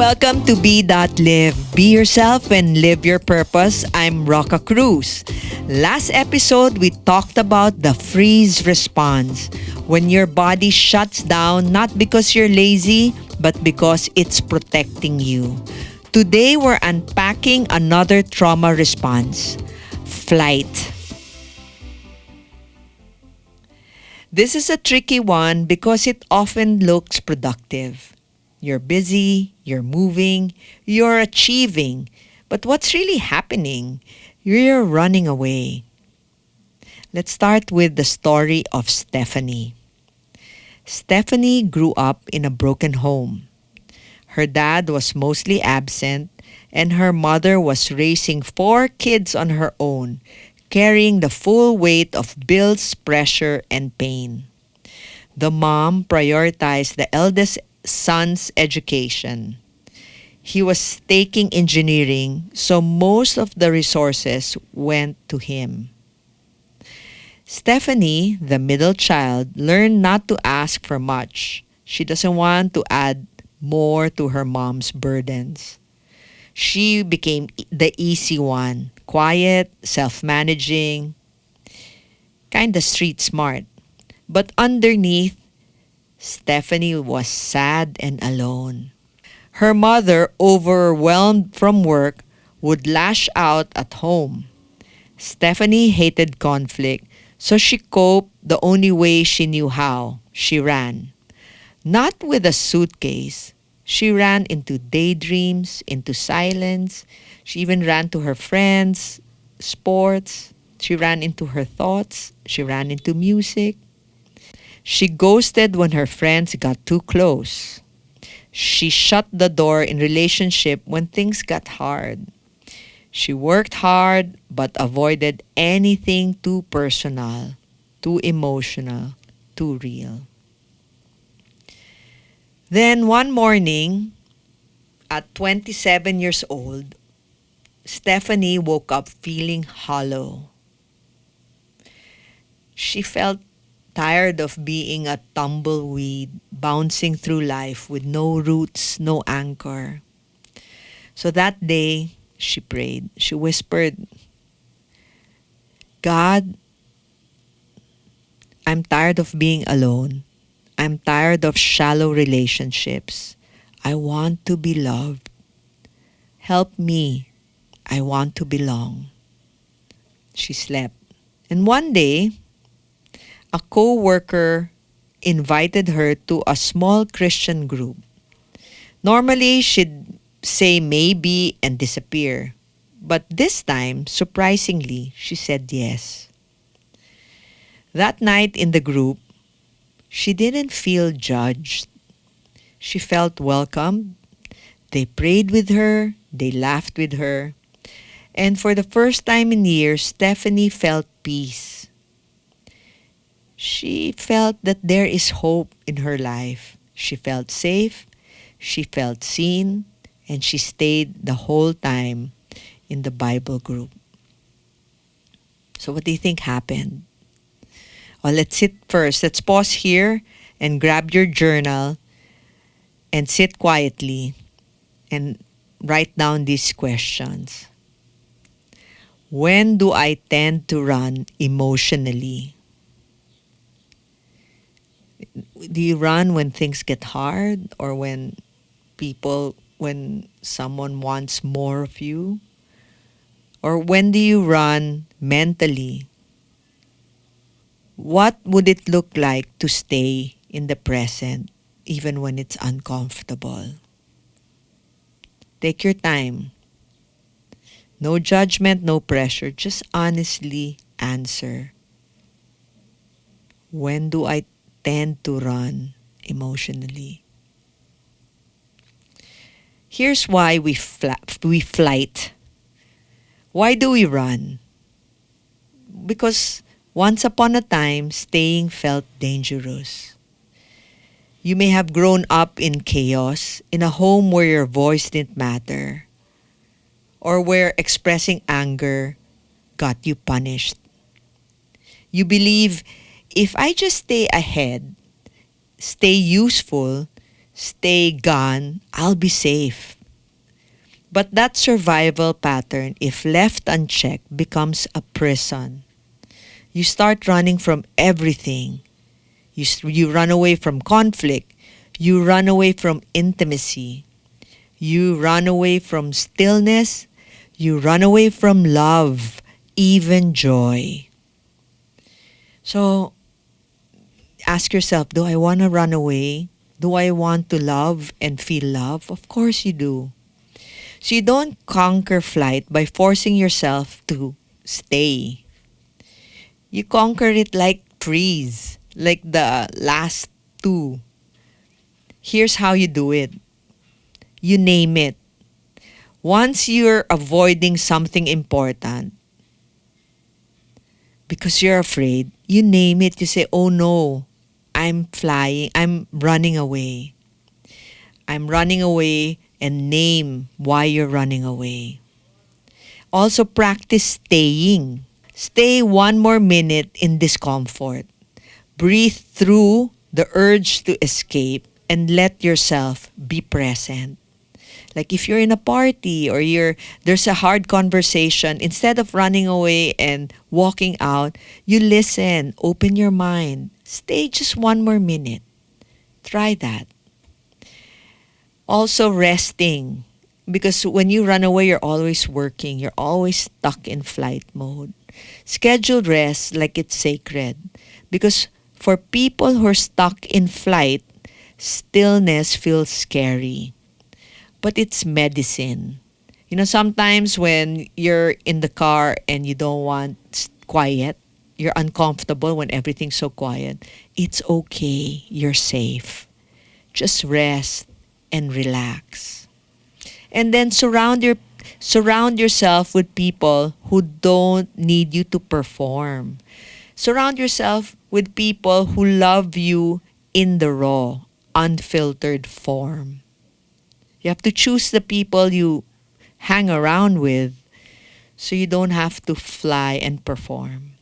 Welcome to Be.Live. Be yourself and live your purpose. I'm Rocka Cruz. Last episode, we talked about the freeze response. When your body shuts down, not because you're lazy, but because it's protecting you. Today, we're unpacking another trauma response: flight. This is a tricky one because it often looks productive. You're busy, you're moving, you're achieving. But what's really happening? You're running away. Let's start with the story of Stephanie. Stephanie grew up in a broken home. Her dad was mostly absent, and her mother was raising 4 kids on her own, carrying the full weight of bills, pressure, and pain. The mom prioritized the eldest son's education. He was taking engineering, so most of the resources went to him. Stephanie, the middle child, learned not to ask for much. She doesn't want to add more to her mom's burdens. She became the easy one, quiet, self-managing, kinda street smart. But underneath, Stephanie was sad and alone. Her mother, overwhelmed from work, would lash out at home. Stephanie hated conflict, so she coped the only way she knew how. She ran. Not with a suitcase. She ran into daydreams, into silence. She even ran to her friends, sports. She ran into her thoughts. She ran into music. She ghosted when her friends got too close. She shut the door in relationship when things got hard. She worked hard but avoided anything too personal, too emotional, too real. Then one morning, at 27 years old, Stephanie woke up feeling hollow. She felt tired of being a tumbleweed, bouncing through life with no roots, no anchor. So that day, she prayed. She whispered, "God, I'm tired of being alone. I'm tired of shallow relationships. I want to be loved. Help me. I want to belong." She slept. And one day, a co-worker invited her to a small Christian group. Normally, she'd say maybe and disappear. But this time, surprisingly, she said yes. That night in the group, she didn't feel judged. She felt welcomed. They prayed with her. They laughed with her. And for the first time in years, Stephanie felt peace. She felt that there is hope in her life. She felt safe, she felt seen, and she stayed the whole time in the Bible group. So what do you think happened? Well, let's sit first. Let's pause here and grab your journal and sit quietly and write down these questions. When do I tend to run emotionally? Do you run when things get hard, or when someone wants more of you? Or when do you run mentally? What would it look like to stay in the present even when it's uncomfortable? Take your time. No judgment, no pressure. Just honestly answer. When do I tend to run emotionally? Here's why we flight. Why do we run? Because once upon a time, staying felt dangerous. You may have grown up in chaos, in a home where your voice didn't matter, or where expressing anger got you punished. You believe, if I just stay ahead, stay useful, stay gone, I'll be safe. But that survival pattern, if left unchecked, becomes a prison. You start running from everything. You run away from conflict. You run away from intimacy. You run away from stillness. You run away from love, even joy. So ask yourself, do I want to run away? Do I want to love and feel love? Of course you do. So you don't conquer flight by forcing yourself to stay. You conquer it like trees, like the last two. Here's how you do it. You name it. Once you're avoiding something important because you're afraid, you name it. You say, oh no, I'm flying, I'm running away. I'm running away, and name why you're running away. Also practice staying. Stay one more minute in discomfort. Breathe through the urge to escape and let yourself be present. Like if you're in a party or there's a hard conversation, instead of running away and walking out, you listen, open your mind. Stay just one more minute. Try that. Also resting. Because when you run away, you're always working. You're always stuck in flight mode. Schedule rest like it's sacred. Because for people who are stuck in flight, stillness feels scary. But it's medicine. You know, sometimes when you're in the car and you don't want quiet, you're uncomfortable when everything's so quiet, it's okay. You're safe. Just rest and relax. And then surround yourself with people who don't need you to perform. Surround yourself with people who love you in the raw, unfiltered form. You have to choose the people you hang around with so you don't have to fly and perform.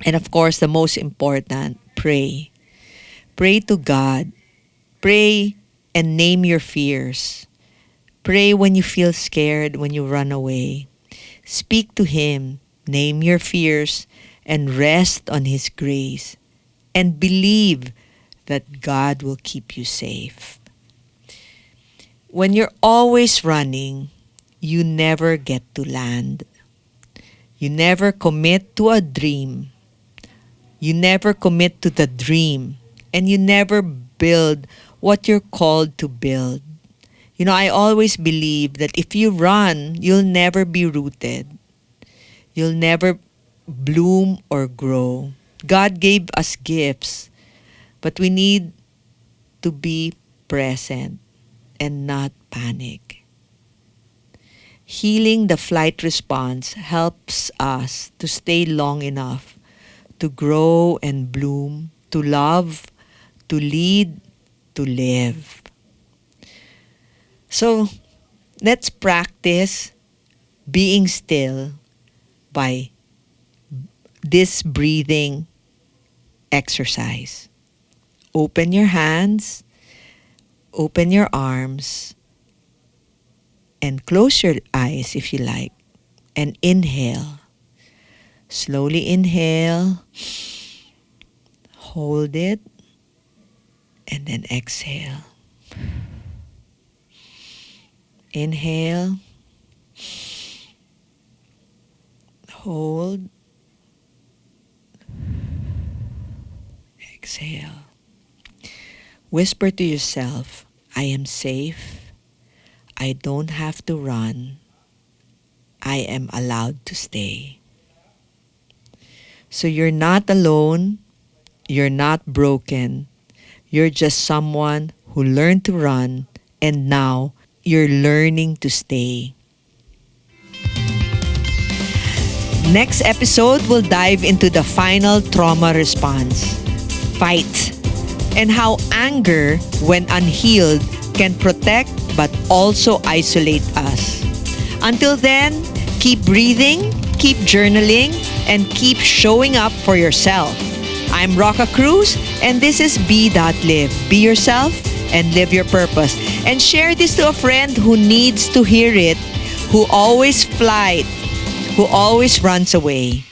And of course, the most important, pray. Pray to God. Pray and name your fears. Pray when you feel scared, when you run away. Speak to Him. Name your fears and rest on His grace. And believe that God will keep you safe. When you're always running, you never get to land. You never commit to a dream. You never commit to the dream. And you never build what you're called to build. You know, I always believe that if you run, you'll never be rooted. You'll never bloom or grow. God gave us gifts, but we need to be present and not panic. Healing the flight response helps us to stay long enough to grow and bloom, to love, to lead, to live. So, let's practice being still by this breathing exercise. Open your hands, open your arms, and close your eyes if you like, and inhale. Slowly inhale, hold it, and then exhale. Inhale, hold, exhale. Whisper to yourself, I am safe. I don't have to run. I am allowed to stay. So you're not alone. You're not broken. You're just someone who learned to run, and now you're learning to stay. Next episode, we'll dive into the final trauma response, fight, and how anger, when unhealed, can protect but also isolate us. Until then, keep breathing, keep journaling, and keep showing up for yourself. I'm Rocka Cruz, and this is Be That Live. Be yourself, and live your purpose. And share this to a friend who needs to hear it, who always runs away.